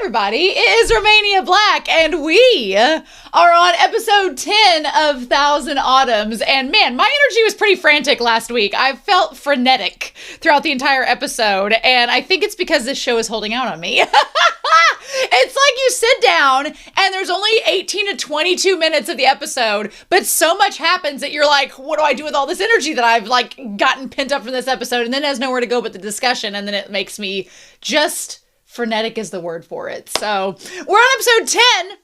everybody, it is Romania Black, and we are on episode 10 of Thousand Autumns, and man, my energy was pretty frantic last week. I felt frenetic throughout the entire episode, and I think it's because this show is holding out on me. It's like you sit down, and there's only 18 to 22 minutes of the episode, but so much happens that you're like, what do I do with all this energy that I've, gotten pent up from this episode, and then it has nowhere to go but the discussion, and then it makes me just... frenetic is the word for it. So we're on episode 10,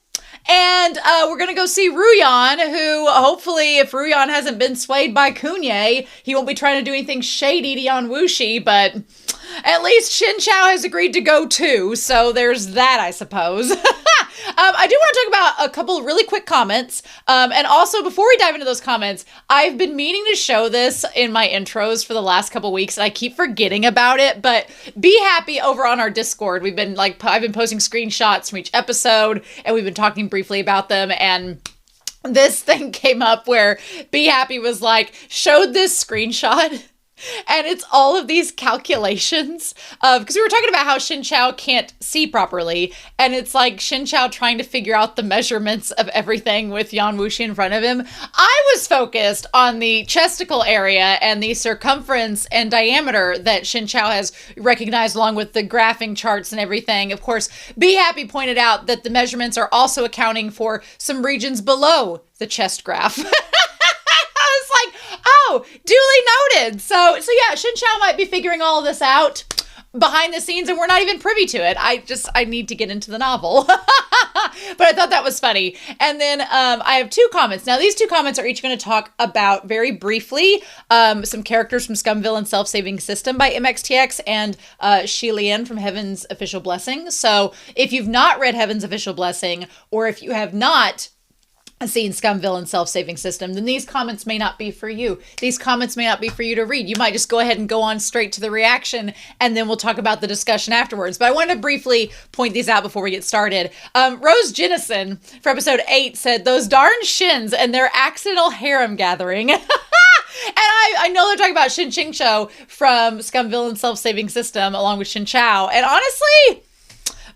and we're going to go see Ruyan, who hopefully, if Ruyan hasn't been swayed by Kunye, he won't be trying to do anything shady to Yan Wushi, but at least Shen Qiao has agreed to go too, so there's that, I suppose. I do want to talk about a couple really quick comments, and also before we dive into those comments, I've been meaning to show this in my intros for the last couple weeks, and I keep forgetting about it, but be happy over on our Discord. We've been I've been posting screenshots from each episode, and we've been talking briefly about them, and this thing came up where Be Happy was showed this screenshot. And it's all of these calculations of, because we were talking about how Shen Qiao can't see properly, and it's Shen Qiao trying to figure out the measurements of everything with Yan Wushi in front of him. I was focused on the chesticle area and the circumference and diameter that Shen Qiao has recognized along with the graphing charts and everything. Of course, Be Happy pointed out that the measurements are also accounting for some regions below the chest graph. Oh, duly noted. So yeah, Shen Qiao might be figuring all of this out behind the scenes, and we're not even privy to it. I need to get into the novel. But I thought that was funny. And then I have two comments. Now, these two comments are each going to talk about, very briefly, some characters from Scumville and Self-Saving System by MXTX and Shi Lian from Heaven's Official Blessing. So if you've not read Heaven's Official Blessing, or if you have not seen Scumville and Self-Saving System, then these comments may not be for you. These comments may not be for you to read. You might just go ahead and go on straight to the reaction, and then we'll talk about the discussion afterwards. But I wanted to briefly point these out before we get started. Rose Jennison for episode 8 said, "Those darn Shins and their accidental harem gathering." And I know they're talking about Shen Qiao from Scumville and Self-Saving System along with Shen Qiao. And honestly,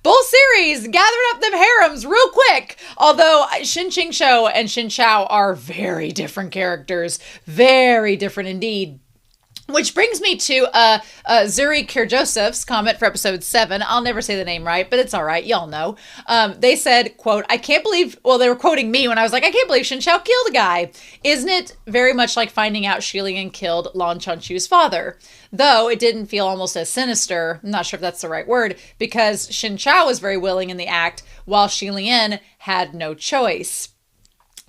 both series gathered up them harems real quick. Although Shen Qiao and Shen Qiao are very different characters. Very different indeed. Which brings me to Zuri Kirjoseph's comment for episode 7. I'll never say the name right, but it's all right. Y'all know. They said, quote, "I can't believe," well, they were quoting me when I was like, "I can't believe Shen Qiao killed a guy. Isn't it very much like finding out Shi Lian killed Lan Chuanchu's father? Though it didn't feel almost as sinister," I'm not sure if that's the right word, "because Shen Qiao was very willing in the act, while Shi Lian had no choice."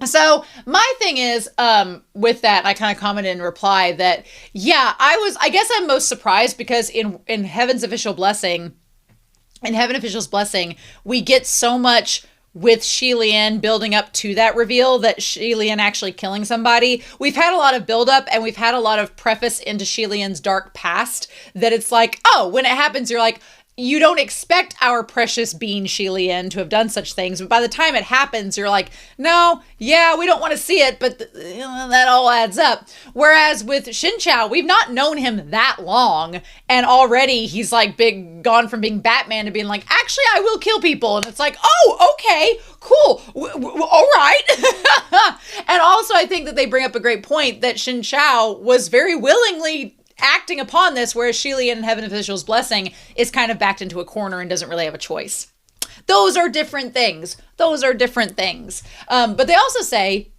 So my thing is, with that, I kind of commented in reply that, yeah, I guess I'm most surprised because in Heaven's Official Blessing, in Heaven Official's Blessing, we get so much with Shi Lian building up to that reveal that Shi Lian actually killing somebody. We've had a lot of buildup, and we've had a lot of preface into Shi Lian's dark past that it's like, oh, when it happens, you're like, you don't expect our precious being Shi Lian to have done such things, but by the time it happens, you're like, no, yeah, we don't want to see it, but that all adds up. Whereas with Shen Qiao, we've not known him that long, and already he's gone from being Batman to being like, actually, I will kill people, and it's like, oh, okay, cool, all right. And also, I think that they bring up a great point that Shen Qiao was very willingly acting upon this, whereas Shi Lian in Heaven Official's Blessing is kind of backed into a corner and doesn't really have a choice. Those are different things. But they also say,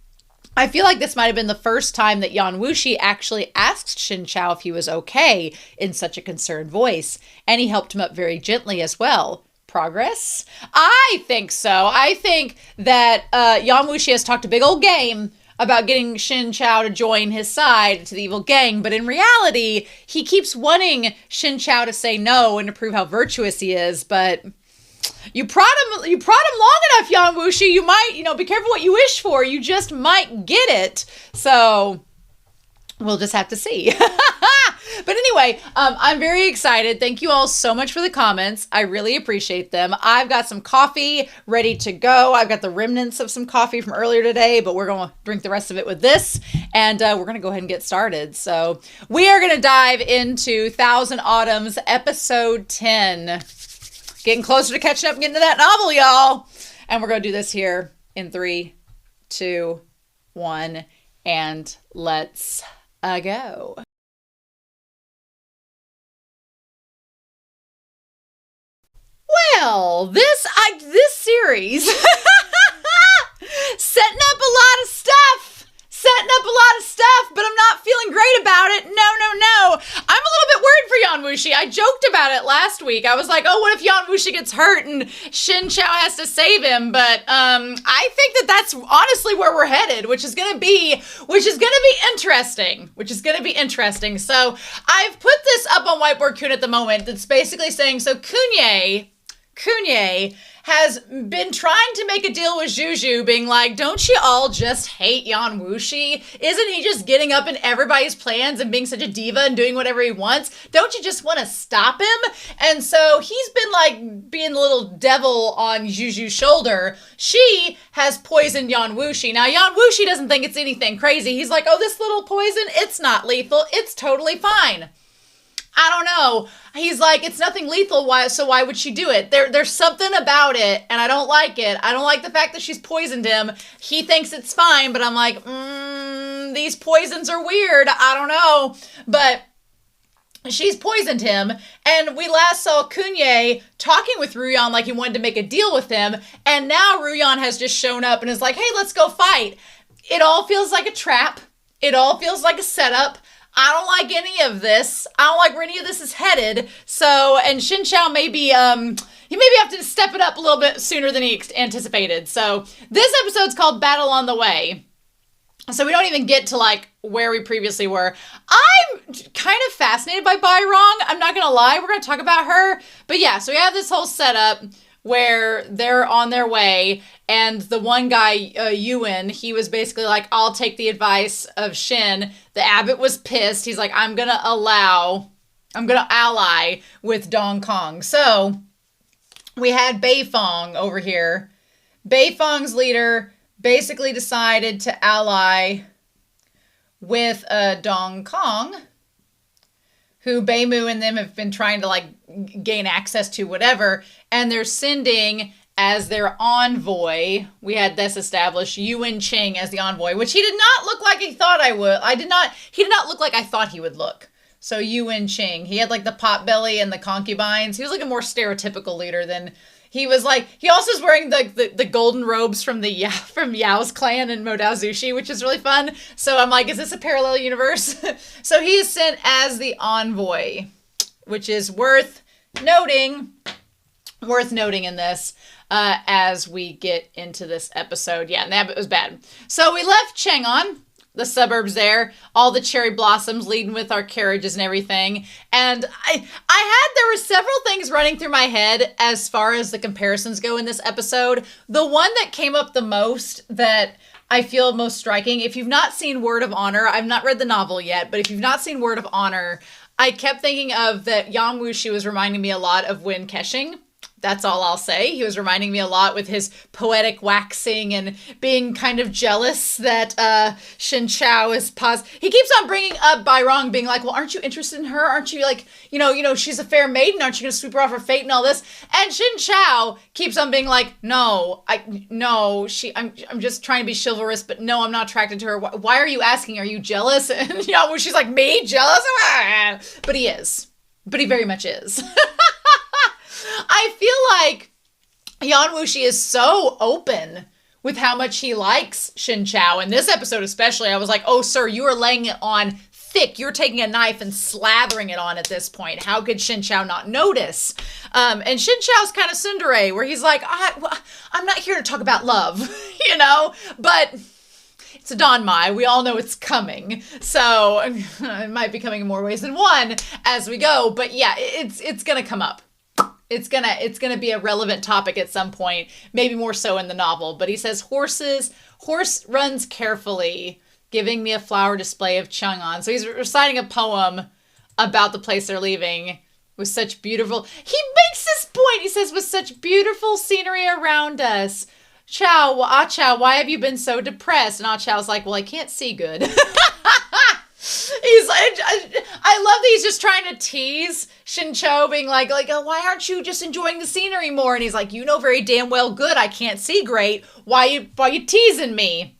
I feel like this might have been the first time that Yan Wushi actually asked Shen Qiao if he was okay in such a concerned voice, and he helped him up very gently as well. Progress? I think so. I think that Yan Wushi has talked a big old game about getting Shen Qiao to join his side to the evil gang, but in reality, he keeps wanting Shen Qiao to say no and to prove how virtuous he is, but you prod him long enough, Yan Wushi, you might, be careful what you wish for, you just might get it, so we'll just have to see. But anyway, I'm very excited. Thank you all so much for the comments. I really appreciate them. I've got some coffee ready to go. I've got the remnants of some coffee from earlier today, but we're going to drink the rest of it with this, and we're going to go ahead and get started. So we are going to dive into Thousand Autumns, episode 10. Getting closer to catching up and getting to that novel, y'all. And we're going to do this here in 3, 2, 1, and let's go. Well, this series setting up a lot of stuff, but I'm not feeling great about it. No. I'm a little bit worried for Yan Wushi. I joked about it last week. I was like, oh, what if Yan Wushi gets hurt and Shen Qiao has to save him? But I think that's honestly where we're headed, which is gonna be interesting. So I've put this up on Whiteboard Kun at the moment. That's basically saying, so Kunye has been trying to make a deal with Juju, being like, don't you all just hate Yan Wushi? Isn't he just getting up in everybody's plans and being such a diva and doing whatever he wants? Don't you just want to stop him? And so he's been like being the little devil on Juju's shoulder. She has poisoned Yan Wushi. Now, Yan Wushi doesn't think it's anything crazy. He's like, oh, this little poison, it's not lethal. It's totally fine. I don't know. He's like, it's nothing lethal, so why would she do it? There's something about it, and I don't like it. I don't like the fact that she's poisoned him. He thinks it's fine, but I'm like, these poisons are weird. I don't know. But she's poisoned him, and we last saw Kunye talking with Ruyan like he wanted to make a deal with him, and now Ruyan has just shown up and is like, hey, let's go fight. It all feels like a trap. It all feels like a setup. I don't like any of this. I don't like where any of this is headed. So, and Shen Qiao maybe, he maybe have to step it up a little bit sooner than he anticipated. So, this episode's called Battle on the Way. So, we don't even get to, like, where we previously were. I'm kind of fascinated by Bai Rong. I'm not going to lie. We're going to talk about her. But yeah, so we have this whole setup where they're on their way, and the one guy, Yuan, he was basically like, I'll take the advice of Shen. The abbot was pissed. He's like, I'm gonna ally with Dong Kong. So we had Bai Fong over here. Bai Fong's leader basically decided to ally with Dong Kong, who Bai Mu and them have been trying to like gain access to, whatever, and they're sending as their envoy. We had this established, Yuan Ching as the envoy, which he did not look like he thought I would. He did not look like I thought he would look. So Yuan Ching, he had like the pot belly and the concubines. He was like a more stereotypical leader than he was like. He also is wearing the golden robes from from Yao's clan in Modao Zushi, which is really fun. So I'm like, is this a parallel universe? So he is sent as the envoy, which is worth noting in this as we get into this episode. Yeah, and that was bad. So we left Chang'an, the suburbs there, all the cherry blossoms leading with our carriages and everything. And there were several things running through my head as far as the comparisons go in this episode. The one that came up the most that I feel most striking, if you've not seen Word of Honor, I've not read the novel yet, but if you've not seen Word of Honor, I kept thinking of that Yan Wushi was reminding me a lot of Win Keshing. That's all I'll say. He was reminding me a lot with his poetic waxing and being kind of jealous that Shen Qiao is He keeps on bringing up Bai Rong, being like, well, aren't you interested in her? Aren't you like, she's a fair maiden. Aren't you going to sweep her off her fate and all this? And Shen Qiao keeps on being like, I'm just trying to be chivalrous, but no, I'm not attracted to her. Why are you asking? Are you jealous? And when she's like, me? Jealous? But he is. But he very much is. I feel like Yan Wushi is so open with how much he likes Shen Qiao. In this episode especially, I was like, oh, sir, you are laying it on thick. You're taking a knife and slathering it on at this point. How could Shen Qiao not notice? And Shen Qiao's kind of tsundere, where he's like, I'm not here to talk about love, but it's a Danmai. We all know it's coming. So it might be coming in more ways than one as we go. But yeah, it's going to come up. It's gonna be a relevant topic at some point, maybe more so in the novel. But he says, horse runs carefully, giving me a flower display of Chang'an. So he's reciting a poem about the place they're leaving with such beautiful... He makes this point. He says, with such beautiful scenery around us. Qiao, why have you been so depressed? And Chao's like, well, I can't see good. He's like, I love that he's just trying to tease Shen Qiao, being like, oh, why aren't you just enjoying the scenery more? And he's like, you know very damn well good I can't see great. Why you teasing me?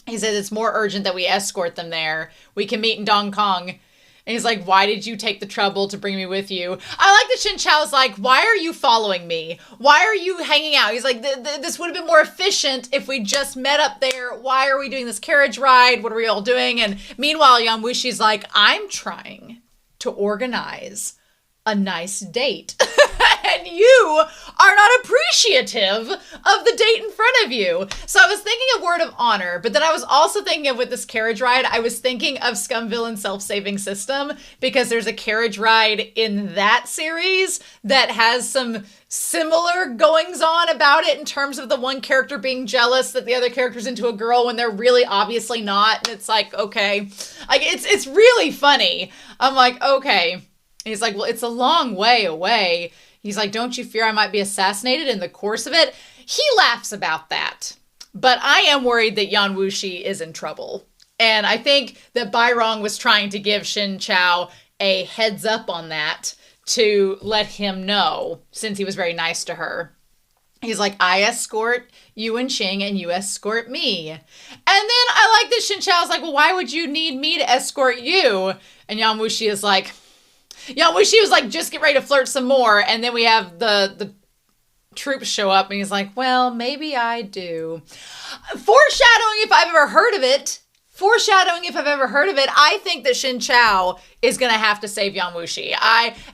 He says it's more urgent that we escort them there. We can meet in Dong Kong. And he's like, why did you take the trouble to bring me with you? I like that Shen Qiao's like, why are you following me? Why are you hanging out? He's like, this would have been more efficient if we just met up there. Why are we doing this carriage ride? What are we all doing? And meanwhile, Yan Wushi's like, I'm trying to organize a nice date. And you are not appreciative of the date in front of you. So I was thinking of Word of Honor, but then I was also thinking of, with this carriage ride, I was thinking of Scum Villain Self-Saving System, because there's a carriage ride in that series that has some similar goings on about it in terms of the one character being jealous that the other character's into a girl when they're really obviously not. And it's like, okay, like it's really funny. I'm like, okay. He's like, well, it's a long way away. He's like, don't you fear I might be assassinated in the course of it? He laughs about that. But I am worried that Yan Wushi is in trouble. And I think that Bai Rong was trying to give Shen Qiao a heads up on that to let him know, since he was very nice to her. He's like, I escort you and Xing, and you escort me. And then I like that Shen Qiao's like, well, why would you need me to escort you? And Yan Wushi is like, Yan Wushi was like, just get ready to flirt some more. And then we have the troops show up, and he's like, well, maybe I do. Foreshadowing, if I've ever heard of it. I think that Shen Qiao is going to have to save Yan Wushi.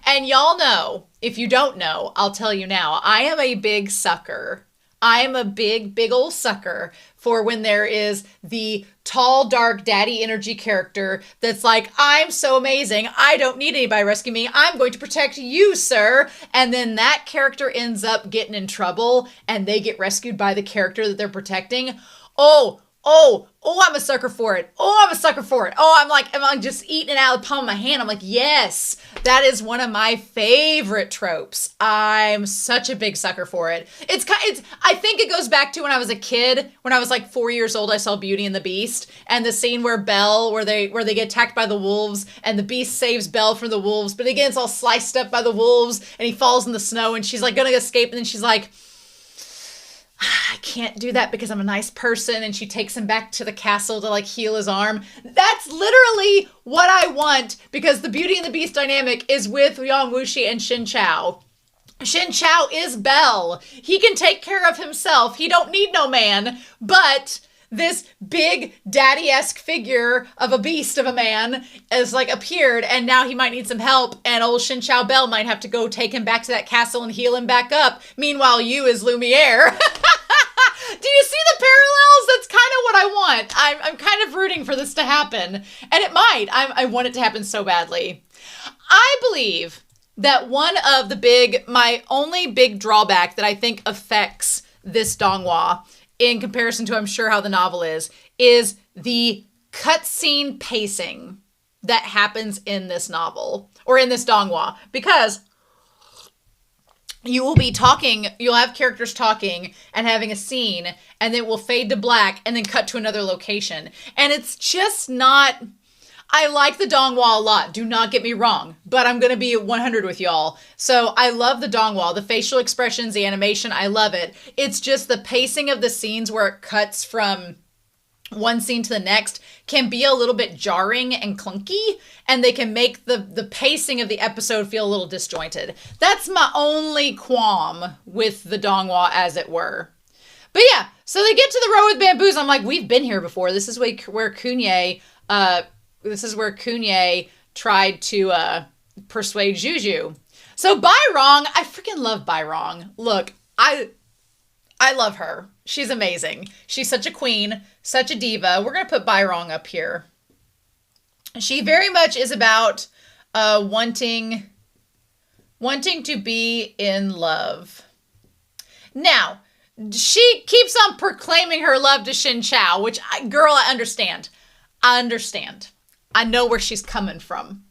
And y'all know, if you don't know, I'll tell you now, I am a big sucker. I am a big ol' sucker for when there is the tall, dark, daddy energy character that's like, I'm so amazing, I don't need anybody to rescue me, I'm going to protect you, sir. And then that character ends up getting in trouble, and they get rescued by the character that they're protecting. Oh, I'm a sucker for it. Oh, I'm like just eating it out of the palm of my hand. I'm like, yes, that is one of my favorite tropes. I'm such a big sucker for it. I think it goes back to when I was a kid, when I was like 4 years old, I saw Beauty and the Beast, and the scene where they get attacked by the wolves, and the Beast saves Belle from the wolves, but again, it's all sliced up by the wolves, and he falls in the snow, and she's like gonna escape, and then she's like, I can't do that because I'm a nice person, and she takes him back to the castle to like heal his arm. That's literally what I want, because the Beauty and the Beast dynamic is with Yan Wushi and Shen Qiao. Shen Qiao is Belle. He can take care of himself. He don't need no man, but this big daddy-esque figure of a beast of a man has like appeared, and now he might need some help, and old Shen Qiao Belle might have to go take him back to that castle and heal him back up. Meanwhile, you is Lumiere. Do you see the parallels? That's kind of what I want. I'm kind of rooting for this to happen, and it might. I want it to happen so badly. I believe that one of my only big drawback that I think affects this donghua, in comparison to I'm sure how the novel is the cutscene pacing that happens in this novel, or in this donghua, because you'll have characters talking and having a scene, and then it will fade to black and then cut to another location. And it's just not, I like the donghua a lot, do not get me wrong, but I'm going to be 100 with y'all. So I love the donghua, the facial expressions, the animation, I love it. It's just the pacing of the scenes where it cuts from one scene to the next can be a little bit jarring and clunky, and they can make the pacing of the episode feel a little disjointed. That's my only qualm with the donghua, as it were. But yeah, so they get to the row with bamboos. I'm like, we've been here before. This is where Kunye tried to persuade Juju. So Bai Rong, I freaking love Bai Rong. Look, I love her. She's amazing. She's such a queen, such a diva. We're going to put Bai Rong up here. She very much is about wanting to be in love. Now, she keeps on proclaiming her love to Shen Qiao, which, I understand. I understand. I know where she's coming from.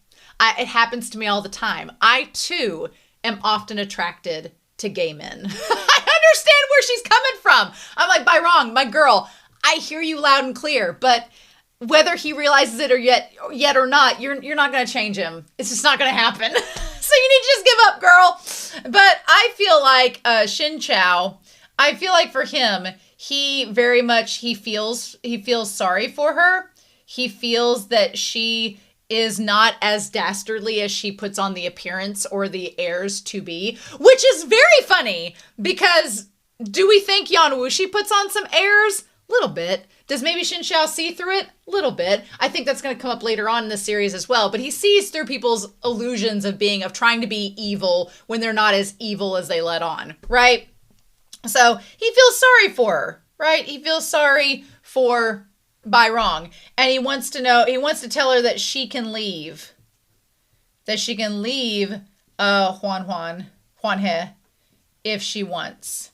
It happens to me all the time. I, too, am often attracted to gay men. I understand where she's coming from. I'm like, Bai Rong, my girl, I hear you loud and clear, but whether he realizes it or yet or not, you're not going to change him. It's just not going to happen. So you need to just give up, girl. But I feel like Shen Qiao, I feel like for him, he very much, he feels sorry for her. He feels that she is not as dastardly as she puts on the appearance or the airs to be, which is very funny because do we think Yan Wushi puts on some airs? Little bit. Does maybe Shen Qiao see through it? Little bit. I think that's going to come up later on in the series as well, but he sees through people's illusions of trying to be evil when they're not as evil as they let on, right? So he feels sorry for her, right? He feels sorry for Bai Rong, and he wants to tell her that she can leave. That she can leave Huan He if she wants.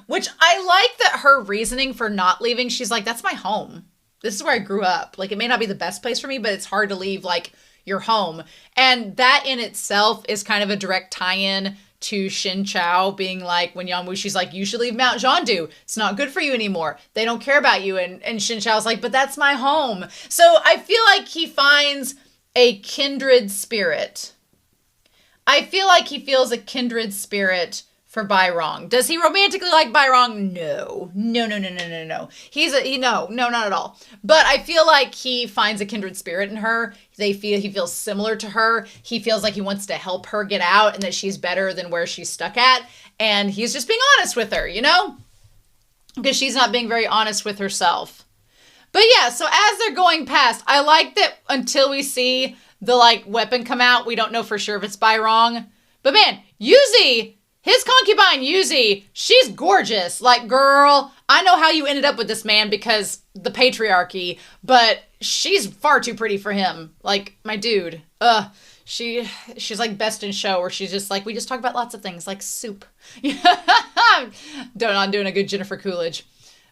Which I like that her reasoning for not leaving, she's like, that's my home. This is where I grew up. Like, it may not be the best place for me, but it's hard to leave, like, your home. And that in itself is kind of a direct tie-in to Shen Qiao being like, when Yan Wushi's like, you should leave Mount Zhandu. It's not good for you anymore. They don't care about you. And Shen Qiao's like, but that's my home. So I feel like he finds a kindred spirit. I feel like he feels a kindred spirit for Bai Rong. Does he romantically like Bai Rong? No. No. No, not at all. But I feel like he finds a kindred spirit in her. He feels similar to her. He feels like he wants to help her get out and that she's better than where she's stuck at. And he's just being honest with her, you know? Because she's not being very honest with herself. But yeah, so as they're going past, I like that until we see the like weapon come out, we don't know for sure if it's Bai Rong. But man, Yuzi, his concubine Yuzi, she's gorgeous. Like, girl, I know how you ended up with this man because the patriarchy, but she's far too pretty for him. Like, my dude. She's like best in show where she's just like, we just talk about lots of things like soup. I'm doing a good Jennifer Coolidge.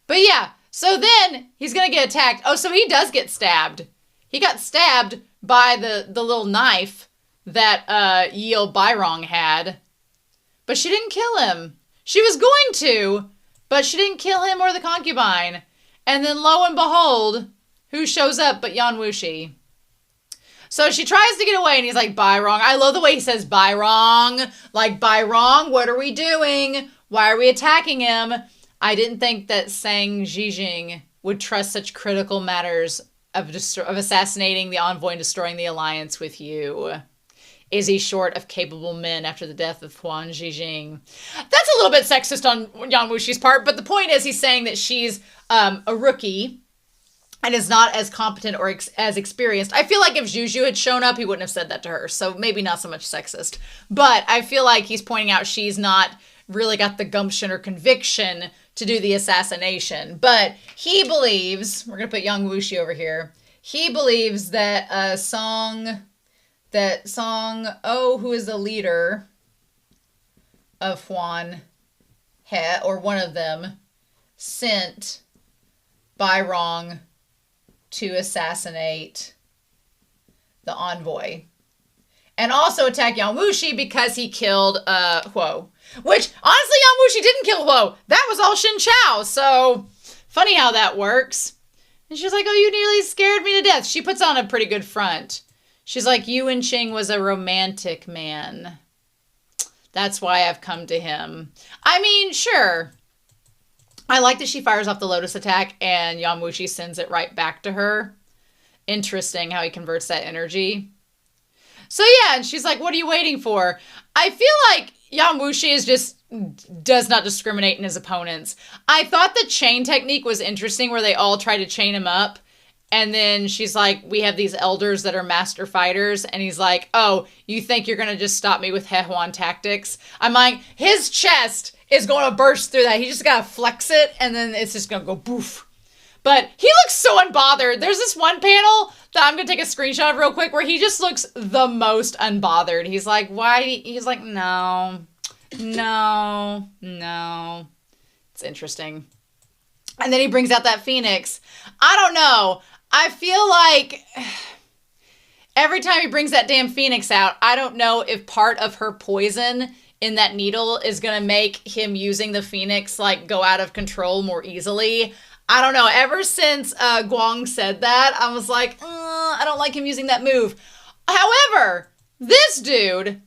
But yeah, so then he's going to get attacked. Oh, so he does get stabbed. He got stabbed by the little knife that Yeo Bai Rong had. But she didn't kill him. She was going to, but she didn't kill him or the concubine. And then lo and behold, who shows up but Yan Wushi? So she tries to get away and he's like, Bai Rong. I love the way he says Bai Rong. Like, Bai Rong, what are we doing? Why are we attacking him? I didn't think that Sang Zhijing would trust such critical matters of assassinating the envoy and destroying the alliance with you. Is he short of capable men after the death of Huan Zhijing? That's a little bit sexist on Yan Wushi's part, but the point is he's saying that she's a rookie and is not as competent or as experienced. I feel like if Juju had shown up, he wouldn't have said that to her, so maybe not so much sexist. But I feel like he's pointing out she's not really got the gumption or conviction to do the assassination. But he believes, we're going to put Yan Wushi over here, he believes that Song, who is the leader of Huan He, or one of them, sent Bai Rong to assassinate the envoy. And also attack Yan Wushi because he killed Hooooo. Which, honestly, Yan Wushi didn't kill Hooooo. That was all Shen Qiao. So, funny how that works. And she's like, oh, you nearly scared me to death. She puts on a pretty good front. She's like, Yuan Qing was a romantic man. That's why I've come to him. I mean, sure. I like that she fires off the Lotus attack and Yan Wushi sends it right back to her. Interesting how he converts that energy. So yeah, and she's like, what are you waiting for? I feel like Yan Wushi does not discriminate in his opponents. I thought the chain technique was interesting where they all try to chain him up. And then she's like, we have these elders that are master fighters. And he's like, oh, you think you're going to just stop me with Hehuan tactics? I'm like, his chest is going to burst through that. He just got to flex it. And then it's just going to go boof. But he looks so unbothered. There's this one panel that I'm going to take a screenshot of real quick where he just looks the most unbothered. He's like, why? He's like, no. It's interesting. And then he brings out that phoenix. I don't know. I feel like every time he brings that damn phoenix out, I don't know if part of her poison in that needle is going to make him using the phoenix, like, go out of control more easily. I don't know. Ever since Guang said that, I was like, I don't like him using that move. However, this dude,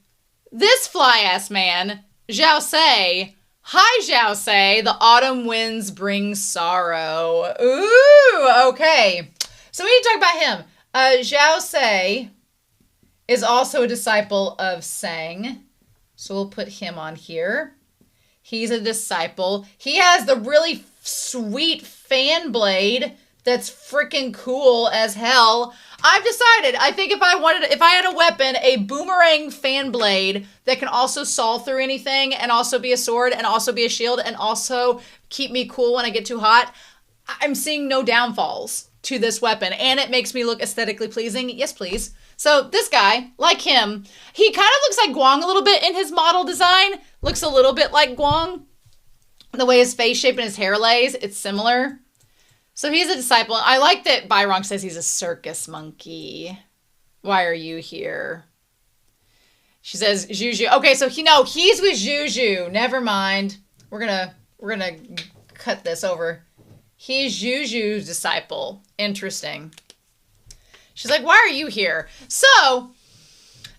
this fly-ass man, Xiao Se, hi Xiao Se, the autumn winds bring sorrow. Ooh, okay. So we need to talk about him. Xiao Se is also a disciple of Sang. So we'll put him on here. He's a disciple. He has the really sweet fan blade that's freaking cool as hell. I've decided, I think if I had a weapon, a boomerang fan blade that can also saw through anything and also be a sword and also be a shield and also keep me cool when I get too hot, I'm seeing no downfalls to this weapon, and it makes me look aesthetically pleasing. Yes, please. So this guy, like him, he kind of looks like Guang a little bit in his model design. Looks a little bit like Guang. The way his face shape and his hair lays, it's similar. So he's a disciple. I like that Bai Rong says he's a circus monkey. Why are you here? She says Juju. Okay, so he's with Juju. Never mind. We're gonna cut this over. He's Juju's disciple. Interesting. She's like, why are you here? So,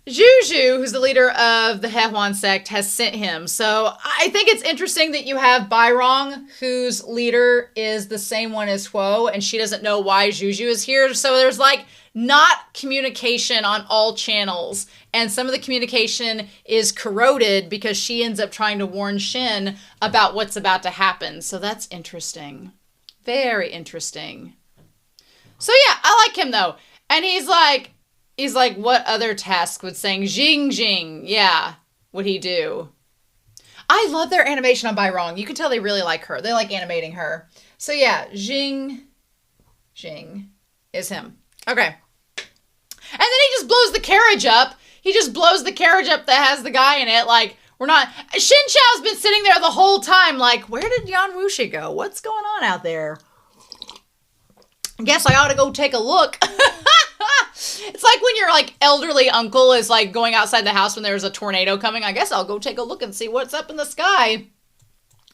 Juju, who's the leader of the HEADPHONE sect, has sent him. So, I think it's interesting that you have Bai Rong, whose leader is the same one as Huo, and she doesn't know why Juju is here. So, there's like not communication on all channels. And some of the communication is corroded because she ends up trying to warn Shen about what's about to happen. So, that's interesting. Very interesting. So yeah, I like him though. And he's like, what other task would saying Jing Jing? Yeah, would he do? I love their animation on Bai Rong. You can tell they really like her. They like animating her. So yeah, Jing is him. Okay. And then he just blows the carriage up. He just blows the carriage up that has the guy in it. Like, Shen Qiao's been sitting there the whole time like, where did Yan Wushi go? What's going on out there? I guess I ought to go take a look. It's like when your like elderly uncle is like going outside the house when there's a tornado coming. I guess I'll go take a look and see what's up in the sky.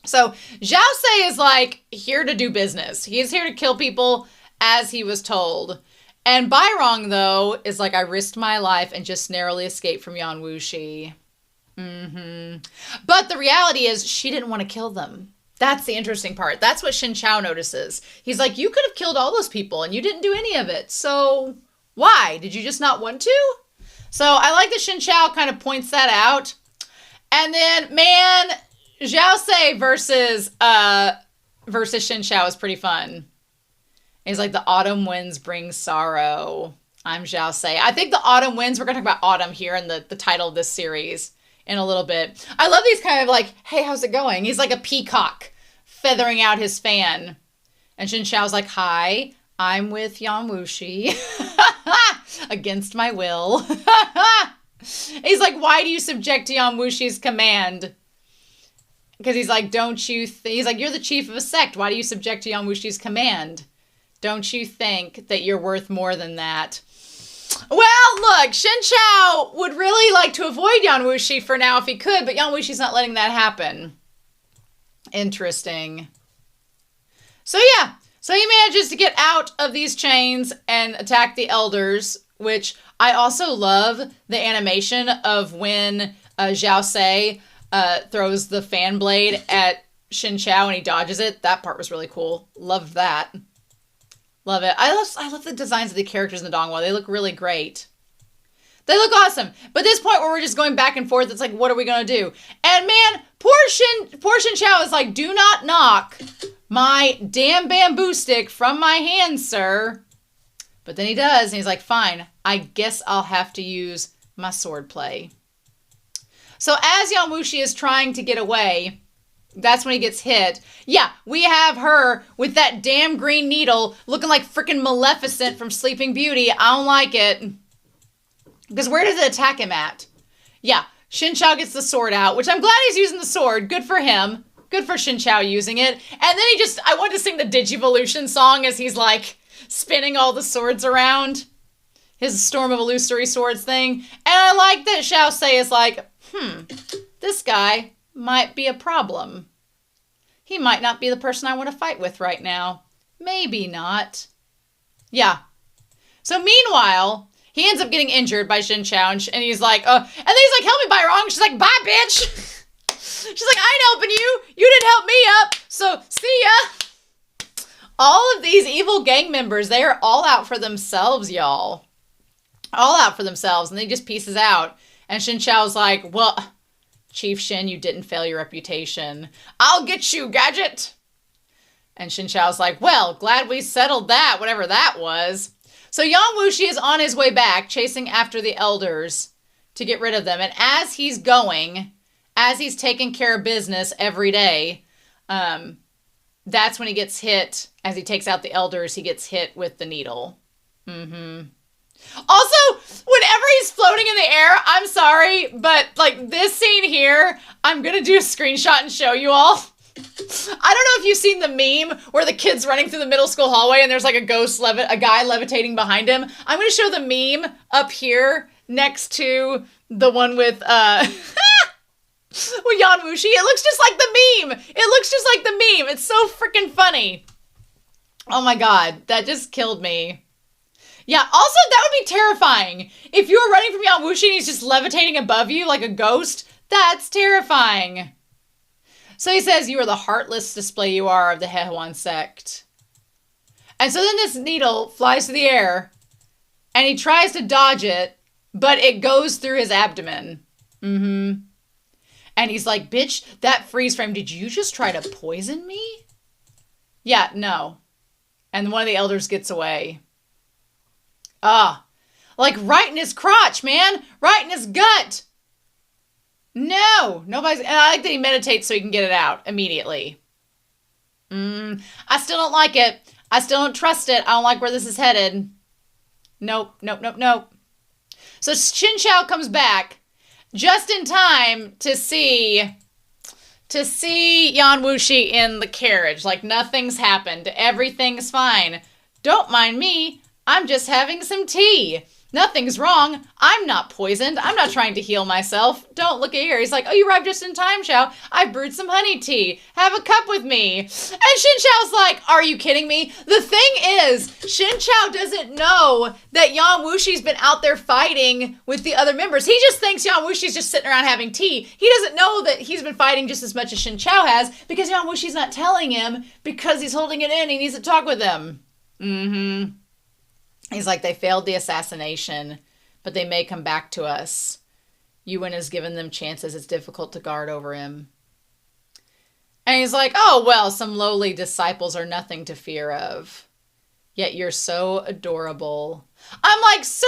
So Xiao Se is like here to do business. He's here to kill people as he was told. And Bai Rong, though, is like, I risked my life and just narrowly escaped from Yan Wushi. But the reality is she didn't want to kill them. That's the interesting part. That's what Shen Qiao notices. He's like, you could have killed all those people and you didn't do any of it. So why? Did you just not want to? So I like that Shen Qiao kind of points that out. And then, man, Xiao Se versus Shen Qiao is pretty fun. He's like, the autumn winds bring sorrow. I'm Xiao Se. I think the autumn winds, we're going to talk about autumn here in the title of this series in a little bit. I love these kind of like, hey, how's it going? He's like a peacock feathering out his fan. And Shen Qiao's like, hi, I'm with Yan Wushi. Against my will. He's like, why do you subject to Yan Wushi's command? Because he's like, he's like, you're the chief of a sect. Why do you subject to Yan Wushi's command? Don't you think that you're worth more than that? Well, look, Shen Qiao would really like to avoid Yan Wushi for now if he could, but Yan Wushi's not letting that happen. Interesting. So yeah, so he manages to get out of these chains and attack the elders, which I also love the animation of when Xiao Se throws the fan blade at Shen Qiao and he dodges it. That part was really cool. Loved that. Love it. I love the designs of the characters in the Dongwon. They look really great. They look awesome. But this point where we're just going back and forth, it's like, what are we going to do? And man, poor Shen Qiao is like, do not knock my damn bamboo stick from my hand, sir. But then he does, and he's like, fine, I guess I'll have to use my sword play. So as Yan Wushi is trying to get away, that's when he gets hit. Yeah, we have her with that damn green needle looking like freaking Maleficent from Sleeping Beauty. I don't like it. Because where does it attack him at? Yeah, Shen Qiao gets the sword out, which I'm glad he's using the sword. Good for him. Good for Shen Qiao using it. And then I wanted to sing the Digivolution song as he's like spinning all the swords around. His Storm of Illusory Swords thing. And I like that Xiao Se is like, this guy might be a problem. He might not be the person I want to fight with right now. maybe not. Yeah. So meanwhile, he ends up getting injured by Shen Qiao, and he's like, and then he's like, help me, Bai Rong. She's like, bye, bitch. She's like, I ain't helping you. You didn't help me up, so see ya. All of these evil gang members, they are all out for themselves, y'all. All out for themselves, and they just pieces out. And Shen Qiao's like, well, Chief Shen, you didn't fail your reputation. I'll get you, Gadget. And Shen Qiao's like, well, glad we settled that, whatever that was. So Yan Wushi is on his way back, chasing after the elders to get rid of them. And as he's going, as he's taking care of business every day, that's when he gets hit. As he takes out the elders, he gets hit with the needle. Also, whenever he's floating in the air, I'm sorry, but like this scene here, I'm going to do a screenshot and show you all. I don't know if you've seen the meme where the kid's running through the middle school hallway and there's like a guy levitating behind him. I'm going to show the meme up here next to the one with Yan Wushi. It looks just like the meme. It looks just like the meme. It's so freaking funny. Oh my God, that just killed me. Yeah, also that would be terrifying. If you were running from Yan Wushi and he's just levitating above you like a ghost, that's terrifying. So he says, you are the heartless display you are of the HEADPHONE sect. And so then this needle flies through the air and he tries to dodge it, but it goes through his abdomen. And he's like, bitch, that freeze frame, did you just try to poison me? Yeah, no. And one of the elders gets away. Like right in his crotch, man. Right in his gut. No, nobody's, and I like that he meditates so he can get it out immediately. I still don't like it. I still don't trust it. I don't like where this is headed. Nope. So Shen Qiao comes back just in time to see Yan Wushi in the carriage. Like nothing's happened. Everything's fine. Don't mind me. I'm just having some tea. Nothing's wrong. I'm not poisoned. I'm not trying to heal myself. Don't look at here. He's like, oh, you arrived just in time, Xiao. I brewed some honey tea. Have a cup with me. And Shen Qiao's like, are you kidding me? The thing is, Shen Qiao doesn't know that Yan Wushi's been out there fighting with the other members. He just thinks Yan Wushi's just sitting around having tea. He doesn't know that he's been fighting just as much as Shen Qiao has because Yan Wushi's not telling him because he's holding it in. He needs to talk with them. He's like, they failed the assassination, but they may come back to us. Yuan has given them chances. It's difficult to guard over him. And he's like, oh, well, some lowly disciples are nothing to fear of. Yet you're so adorable. I'm like, sir,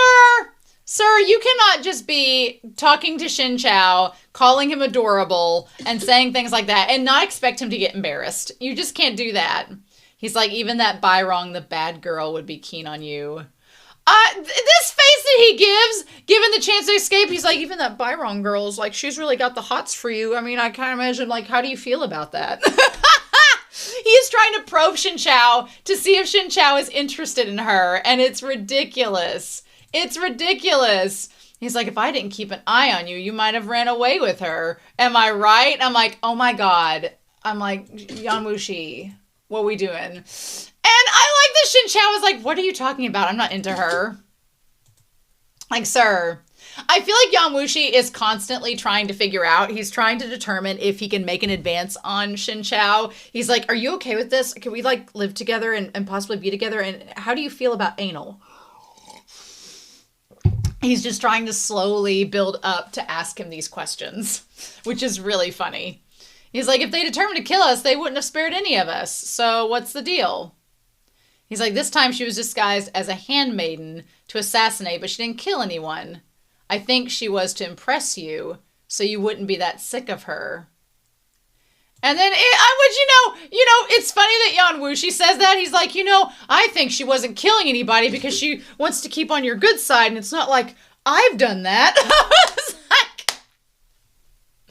you cannot just be talking to Shen Qiao, calling him adorable, and saying things like that, and not expect him to get embarrassed. You just can't do that. He's like, even that Bai Rong, the bad girl, would be keen on you. This face that he gives, given the chance to escape, he's like, even that Bai Rong girl is like, she's really got the hots for you. I mean, I can't imagine, like, how do you feel about that? He is trying to probe Shen Qiao to see if Shen Qiao is interested in her, and it's ridiculous. It's ridiculous. He's like, if I didn't keep an eye on you, you might have ran away with her. Am I right? I'm like, oh my God. I'm like, Yan Wushi. What are we doing? And I like that Shen Qiao is like, what are you talking about? I'm not into her. Like, sir. I feel like Yan Wushi is constantly trying to figure out. He's trying to determine if he can make an advance on Shen Qiao. He's like, are you okay with this? Can we like live together and possibly be together? And how do you feel about anal? He's just trying to slowly build up to ask him these questions, which is really funny. He's like, if they determined to kill us, they wouldn't have spared any of us. So what's the deal? He's like, this time she was disguised as a handmaiden to assassinate, but she didn't kill anyone. I think she was to impress you, so you wouldn't be that sick of her. And then, it's funny that Yan Wushi says that. He's like, I think she wasn't killing anybody because she wants to keep on your good side, and it's not like I've done that.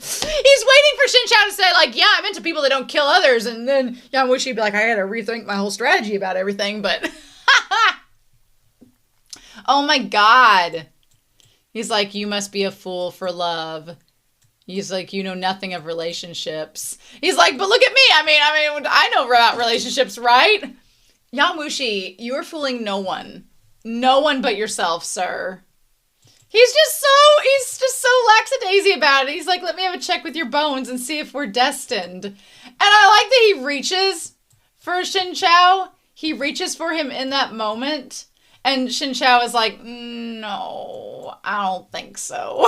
He's waiting for Shen Qiao to say, like, yeah, I'm into people that don't kill others. And then Yan Wushi would be like, I had to rethink my whole strategy about everything. But, oh my God. He's like, you must be a fool for love. He's like, you know nothing of relationships. He's like, but look at me. I mean, I know about relationships, right? Yan Wushi, you are fooling no one. No one but yourself, sir. He's just so lackadaisy about it. He's like, let me have a check with your bones and see if we're destined. And I like that he reaches for Shen Qiao. He reaches for him in that moment. And Shen Qiao is like, no, I don't think so.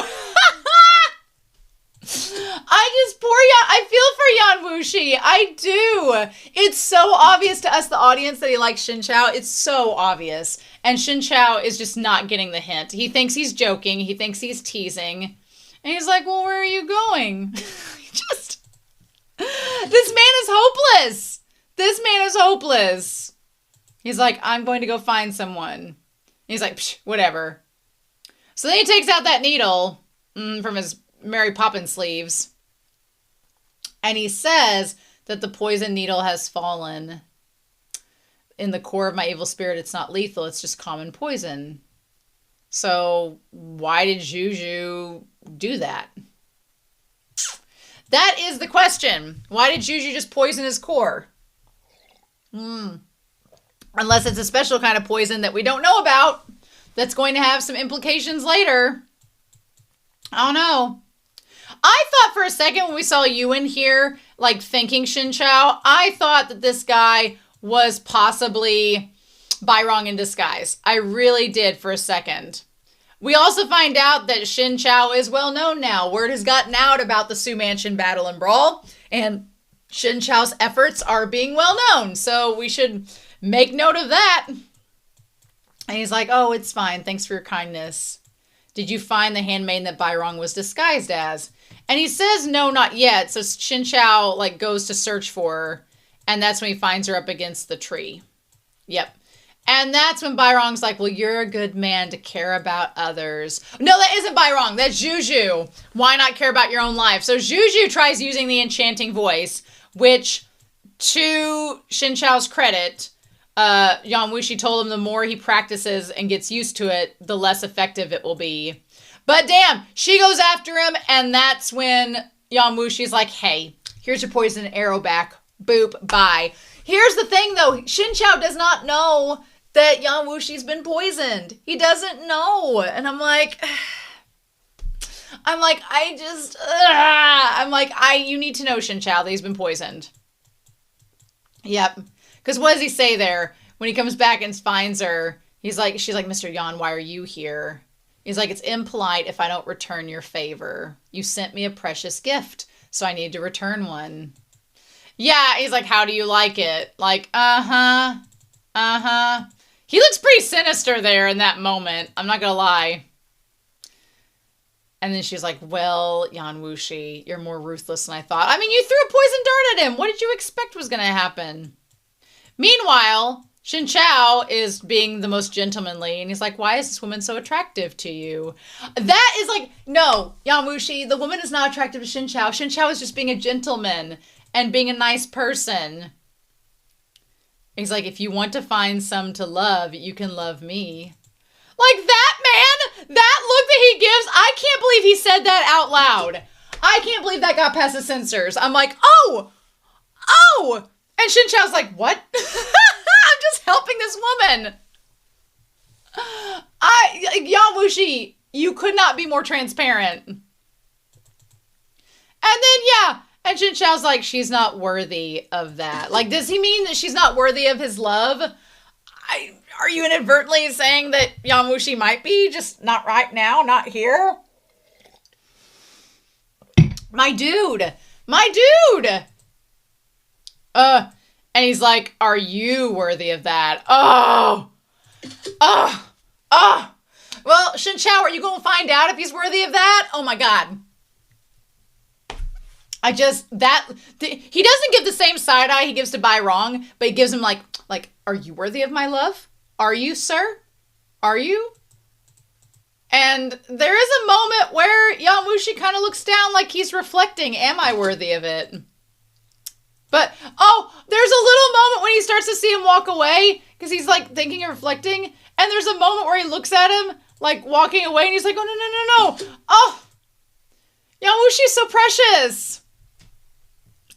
I feel for Yan Wushi. I do. It's so obvious to us, the audience, that he likes Shen Qiao. It's so obvious. And Shen Qiao is just not getting the hint. He thinks he's joking. He thinks he's teasing. And he's like, well, where are you going? This man is hopeless. This man is hopeless. He's like, I'm going to go find someone. And he's like, whatever. So then he takes out that needle from his Mary Poppins sleeves. And he says that the poison needle has fallen. In the core of my evil spirit, it's not lethal. It's just common poison. So why did Juju do that? That is the question. Why did Juju just poison his core? Unless it's a special kind of poison that we don't know about. That's going to have some implications later. I don't know. I thought for a second when we saw Yuan here, like thanking Shen Qiao, I thought that this guy was possibly Bai Rong in disguise. I really did for a second. We also find out that Shen Qiao is well known now. Word has gotten out about the Su Mansion battle and brawl, and Shen Qiao's efforts are being well known. So we should make note of that. And he's like, oh, it's fine. Thanks for your kindness. Did you find the handmaiden that Bai Rong was disguised as? And he says, no, not yet. So Shen Qiao like goes to search for her. And that's when he finds her up against the tree. Yep. And that's when Bai Rong's like, well, you're a good man to care about others. No, that isn't Bai Rong. That's Juju. Why not care about your own life? So Juju tries using the enchanting voice, which, to Shen Qiao's credit, Yan Wushi told him the more he practices and gets used to it, the less effective it will be. But damn, she goes after him, and that's when Yan Wushi's like, hey, here's your poison arrow back. Boop, bye. Here's the thing, though. Shen Qiao does not know that Yan Wushi's been poisoned. He doesn't know. And I'm like, you need to know, Shen Qiao, that he's been poisoned. Yep. Because what does he say there? When he comes back and finds her, she's like, Mr. Yan, why are you here? He's like, it's impolite if I don't return your favor. You sent me a precious gift, so I need to return one. Yeah, he's like, how do you like it? Like, uh-huh. He looks pretty sinister there in that moment. I'm not gonna lie. And then she's like, well, Yan Wushi, you're more ruthless than I thought. I mean, you threw a poison dart at him. What did you expect was gonna happen? Meanwhile, Shen Qiao is being the most gentlemanly, and he's like, why is this woman so attractive to you? That is like, no, Yan Wushi, the woman is not attractive to Shen Qiao. Shen Qiao is just being a gentleman and being a nice person. He's like, if you want to find some to love, you can love me. Like that man, that look that he gives, I can't believe he said that out loud. I can't believe that got past the censors. I'm like, oh. And Shen Qiao's like, what? I'm just helping this woman. Yan Wushi, you could not be more transparent. And then, yeah. And Shen Qiao's like, she's not worthy of that. Like, does he mean that she's not worthy of his love? Are you inadvertently saying that Yan Wushi might be? Just not right now, not here? My dude. And he's like, are you worthy of that? Well, Shen Qiao, are you going to find out if he's worthy of that? Oh my God. He doesn't give the same side eye he gives to Bai Rong, but he gives him like, are you worthy of my love? Are you, sir? Are you? And there is a moment where Yan Wushi kind of looks down like he's reflecting, am I worthy of it? But, there's a little moment when he starts to see him walk away, because he's like thinking and reflecting, and there's a moment where he looks at him, like walking away, and he's like, oh, no. Oh, Yan Wushi's so precious.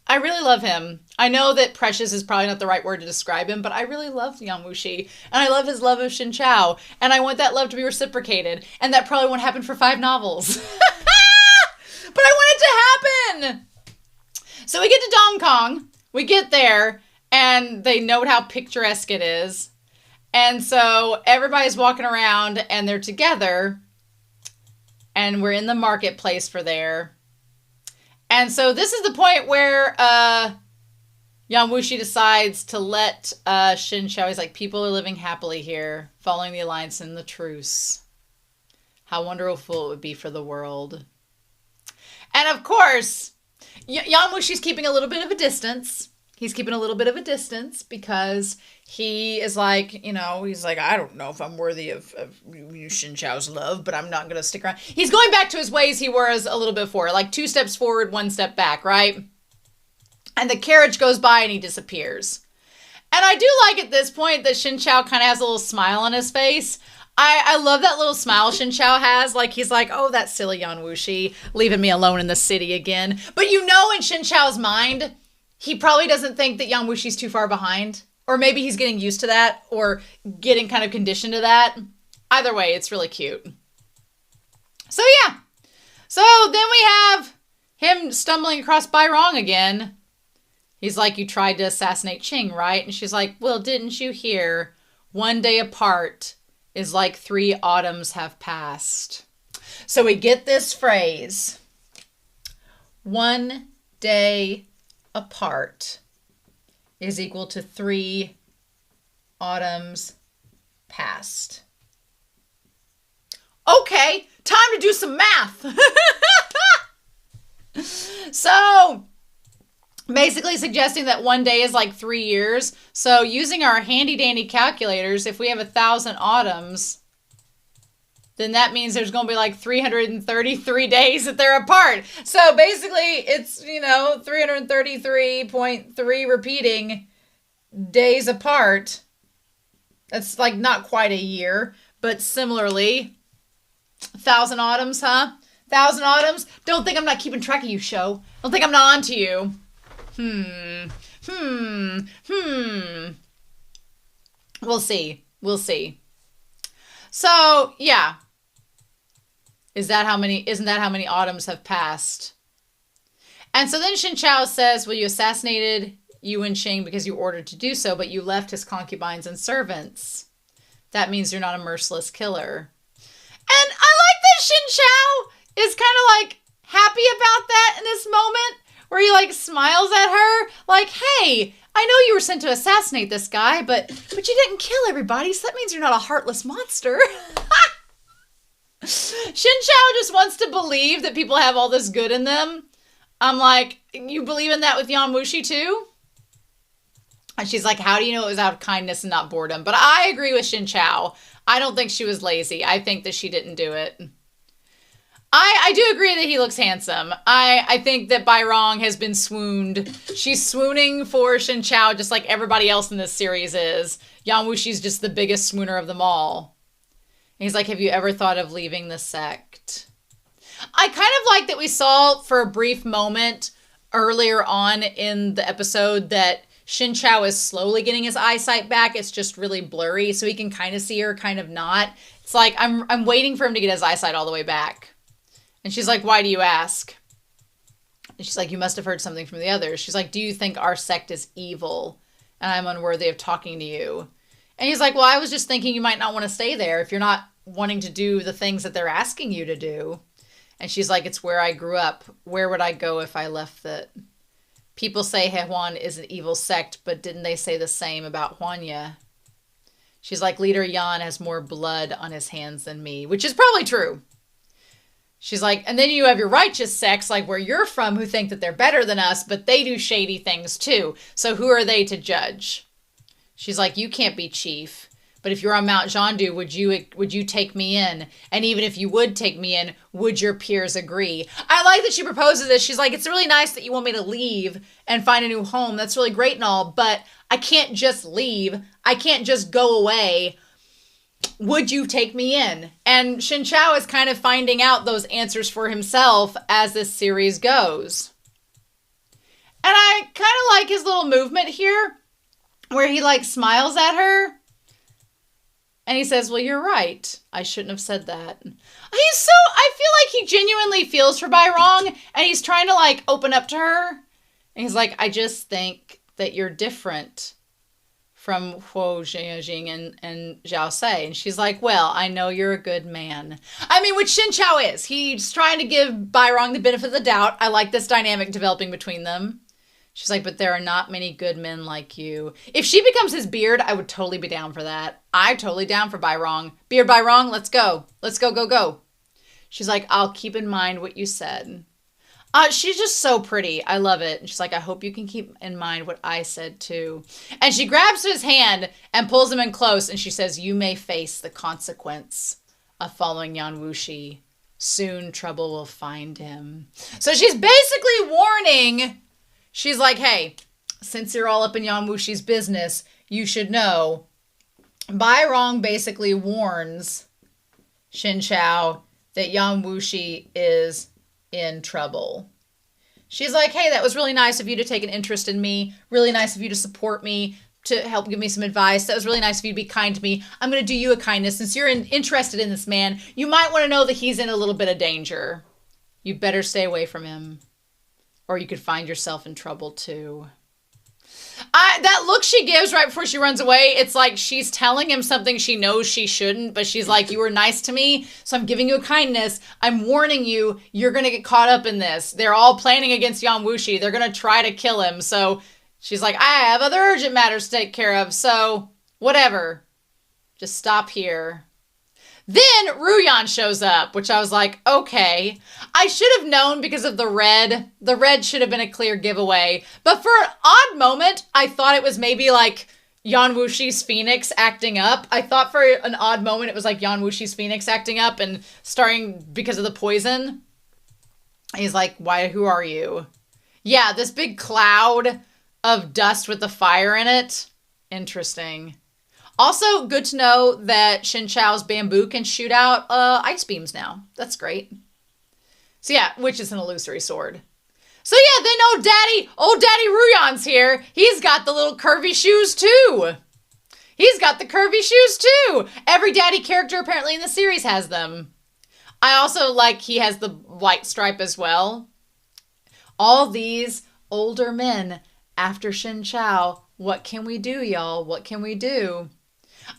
I really love him. I know that precious is probably not the right word to describe him, but I really love Yan Wushi. And I love his love of Shen Qiao. And I want that love to be reciprocated. And that probably won't happen for 5 novels. But I want it to happen! So we get to Dong Kong. We get there. And they note how picturesque it is. And so everybody's walking around and they're together. And we're in the marketplace for there. And so this is the point where Yan Wushi decides to let Shen Qiao. He's like, people are living happily here, following the alliance and the truce. How wonderful it would be for the world. And of course, Yan Wushi's keeping a little bit of a distance. He's keeping a little bit of a distance because he is like, you know, he's like, I don't know if I'm worthy of Shen Qiao's love, but I'm not going to stick around. He's going back to his ways he was a little bit before, like 2 steps forward, 1 step back, right? And the carriage goes by and he disappears. And I do like at this point that Shen Qiao kind of has a little smile on his face. I love that little smile Shen Qiao has. Like, he's like, oh, that silly Yan Wushi leaving me alone in the city again. But you know, in Shen Qiao's mind, he probably doesn't think that Yan Wushi's too far behind. Or maybe he's getting used to that or getting kind of conditioned to that. Either way, it's really cute. So yeah. So then we have him stumbling across Bai Rong again. He's like, you tried to assassinate Qing, right? And she's like, well, didn't you hear? 1 day apart is like 3 autumns have passed. So we get this phrase. 1 day apart is equal to 3 autumns past. Okay, time to do some math. So, basically suggesting that 1 day is like 3 years. So, using our handy dandy calculators, if we have 1,000 autumns, then that means there's going to be like 333 days that they're apart. So basically it's, 333.3 repeating days apart. That's like not quite a year, but similarly, 1,000 autumns, huh? 1,000 autumns? Don't think I'm not keeping track of you, show. Don't think I'm not onto you. We'll see. So, yeah. Isn't that how many autumns have passed? And so then Shen Qiao says, well, you assassinated Yuan Qing because you ordered to do so, but you left his concubines and servants. That means you're not a merciless killer. And I like that Shen Qiao is kind of like happy about that in this moment where he like smiles at her like, hey, I know you were sent to assassinate this guy, but you didn't kill everybody, so that means you're not a heartless monster. Shen Qiao just wants to believe that people have all this good in them. I'm like, you believe in that with Yan Wushi too? And she's like, how do you know it was out of kindness and not boredom? But I agree with Shen Qiao. I don't think she was lazy. I think that she didn't do it. I do agree that he looks handsome. I think that Bai Rong has been swooned. She's swooning for Shen Qiao just like everybody else in this series is. Yan Wushi's just the biggest swooner of them all. And he's like, have you ever thought of leaving the sect? I kind of like that we saw for a brief moment earlier on in the episode that Shen Qiao is slowly getting his eyesight back. It's just really blurry, so he can kind of see her, kind of not. It's like, I'm waiting for him to get his eyesight all the way back. And she's like, why do you ask? And she's like, you must have heard something from the others. She's like, do you think our sect is evil and I'm unworthy of talking to you? And he's like, well, I was just thinking you might not want to stay there if you're not wanting to do the things that they're asking you to do. And she's like, it's where I grew up. Where would I go if I left it? People say HEADPHONE is an evil sect, but didn't they say the same about Huanya? She's like, Leader Yan has more blood on his hands than me, which is probably true. She's like, and then you have your righteous sects, like where you're from, who think that they're better than us, but they do shady things too. So who are they to judge? She's like, you can't be chief. But if you're on Mount Zhandu, would you take me in? And even if you would take me in, would your peers agree? I like that she proposes this. She's like, it's really nice that you want me to leave and find a new home. That's really great and all, but I can't just leave. I can't just go away. Would you take me in? And Shen Qiao is kind of finding out those answers for himself as this series goes. And I kind of like his little movement here where he like smiles at her. And he says, well, you're right. I shouldn't have said that. I feel like he genuinely feels for Bai Rong and he's trying to like open up to her. And he's like, I just think that you're different from Huo Jiajing and Zhao Sei. And she's like, well, I know you're a good man. I mean, which Shen Qiao is. He's trying to give Bai Rong the benefit of the doubt. I like this dynamic developing between them. She's like, but there are not many good men like you. If she becomes his beard, I would totally be down for that. I'm totally down for Bai Rong. Beard Bai Rong, let's go. Let's go, go, go. She's like, I'll keep in mind what you said. She's just so pretty. I love it. And she's like, I hope you can keep in mind what I said too. And she grabs his hand and pulls him in close. And she says, you may face the consequence of following Yan Wushi. Soon trouble will find him. So she's basically warning. She's like, hey, since you're all up in Yan Wushi's business, you should know. Bai Rong basically warns Shen Qiao that Yan Wushi is in trouble. She's like, hey, that was really nice of you to take an interest in me. Really nice of you to support me, to help give me some advice. That was really nice of you to be kind to me. I'm going to do you a kindness. Since you're interested in this man, you might want to know that he's in a little bit of danger. You better stay away from him, or you could find yourself in trouble too. That look she gives right before she runs away, it's like she's telling him something she knows she shouldn't, but she's like, you were nice to me, so I'm giving you a kindness. I'm warning you, you're going to get caught up in this. They're all planning against Yan Wushi. They're going to try to kill him. So she's like, I have other urgent matters to take care of, so whatever. Just stop here. Then Ruyan shows up, which I was like, okay. I should have known because of the red. The red should have been a clear giveaway. But for an odd moment, I thought it was maybe like Yan Wushi's Phoenix acting up. I thought for an odd moment it was like Yan Wushi's Phoenix acting up and starting because of the poison. He's like, why, who are you? Yeah, this big cloud of dust with the fire in it. Interesting. Also, good to know that Shen Qiao's bamboo can shoot out ice beams now. That's great. So yeah, which is an illusory sword. So yeah, they know old Daddy Ruyan's here. He's got the little curvy shoes too. He's got the curvy shoes too. Every daddy character apparently in the series has them. I also like he has the white stripe as well. All these older men after Shen Qiao. What can we do, y'all? What can we do?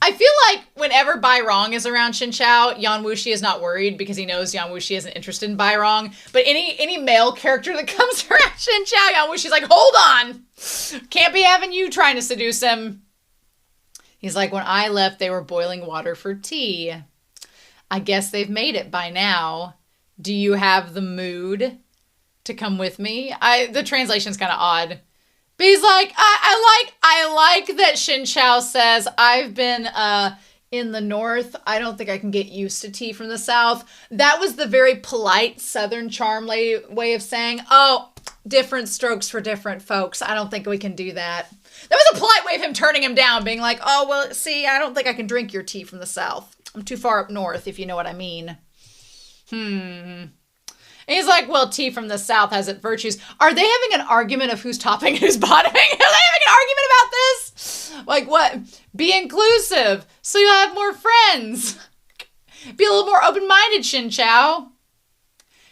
I feel like whenever Bai Rong is around Shen Qiao, Yan Wushi is not worried because he knows Yan Wushi isn't interested in Bai Rong. But any male character that comes around Shen Qiao, Yan Wushi's like, hold on. Can't be having you trying to seduce him. He's like, when I left, they were boiling water for tea. I guess they've made it by now. Do you have the mood to come with me? The translation's kind of odd. But he's like, I like that Shen Qiao says, I've been in the north. I don't think I can get used to tea from the south. That was the very polite Southern charm way of saying, oh, different strokes for different folks. I don't think we can do that. That was a polite way of him turning him down, being like, oh, well, see, I don't think I can drink your tea from the south. I'm too far up north, if you know what I mean. And he's like, well, tea from the south has its virtues. Are they having an argument of who's topping and who's bottoming? Are they having an argument about this? Like what? Be inclusive so you'll have more friends. Be a little more open-minded, Shen Qiao.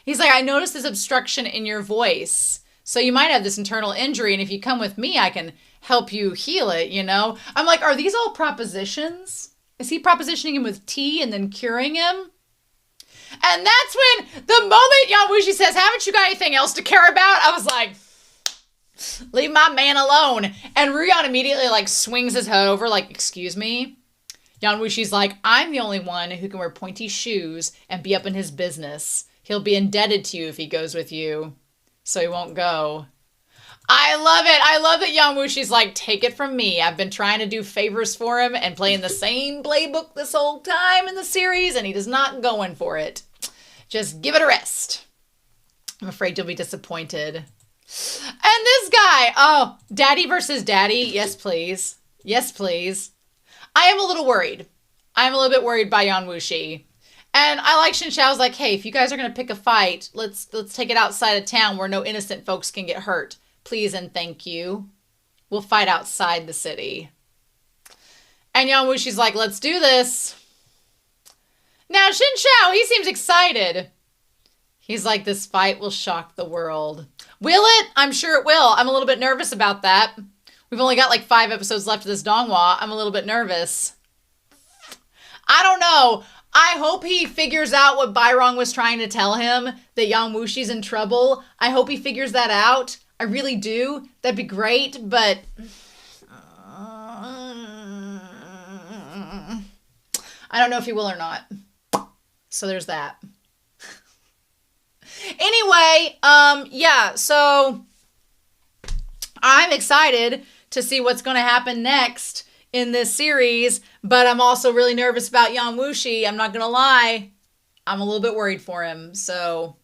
He's like, I noticed this obstruction in your voice. So you might have this internal injury, and if you come with me, I can help you heal it, you know? I'm like, are these all propositions? Is he propositioning him with tea and then curing him? And that's when the moment Yan Wushi says, haven't you got anything else to care about? I was like, leave my man alone. And Ruyan immediately like swings his head over like, excuse me? Yan Wushi's like, I'm the only one who can wear pointy shoes and be up in his business. He'll be indebted to you if he goes with you. So he won't go. I love it. I love that Yan Wushi's like, take it from me. I've been trying to do favors for him and playing the same playbook this whole time in the series, and he does not going for it. Just give it a rest. I'm afraid you'll be disappointed. And this guy, oh, daddy versus daddy. Yes, please. Yes, please. I am a little worried. I'm a little bit worried by Yan Wushi. And I like Shen Qiao's like, hey, if you guys are going to pick a fight, let's take it outside of town where no innocent folks can get hurt. Please and thank you. We'll fight outside the city. And Yan Wushi's like, let's do this. Now, Shen Qiao, he seems excited. He's like, this fight will shock the world. Will it? I'm sure it will. I'm a little bit nervous about that. We've only got like 5 episodes left of this donghua. I'm a little bit nervous. I don't know. I hope he figures out what Bai Rong was trying to tell him, that Yan Wushi's in trouble. I hope he figures that out. I really do. That'd be great, but... I don't know if he will or not. So there's that. Anyway, yeah, so I'm excited to see what's going to happen next in this series, but I'm also really nervous about Yan Wushi. I'm not going to lie. I'm a little bit worried for him, so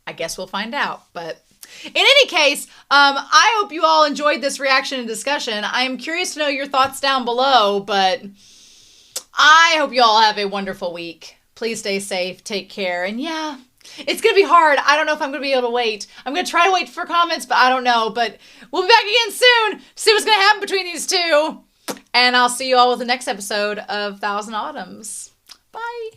I guess we'll find out. But in any case, I hope you all enjoyed this reaction and discussion. I am curious to know your thoughts down below, but I hope you all have a wonderful week. Please stay safe, take care, and yeah, it's going to be hard. I don't know if I'm going to be able to wait. I'm going to try to wait for comments, but I don't know. But we'll be back again soon to see what's going to happen between these two. And I'll see you all with the next episode of Thousand Autumns. Bye.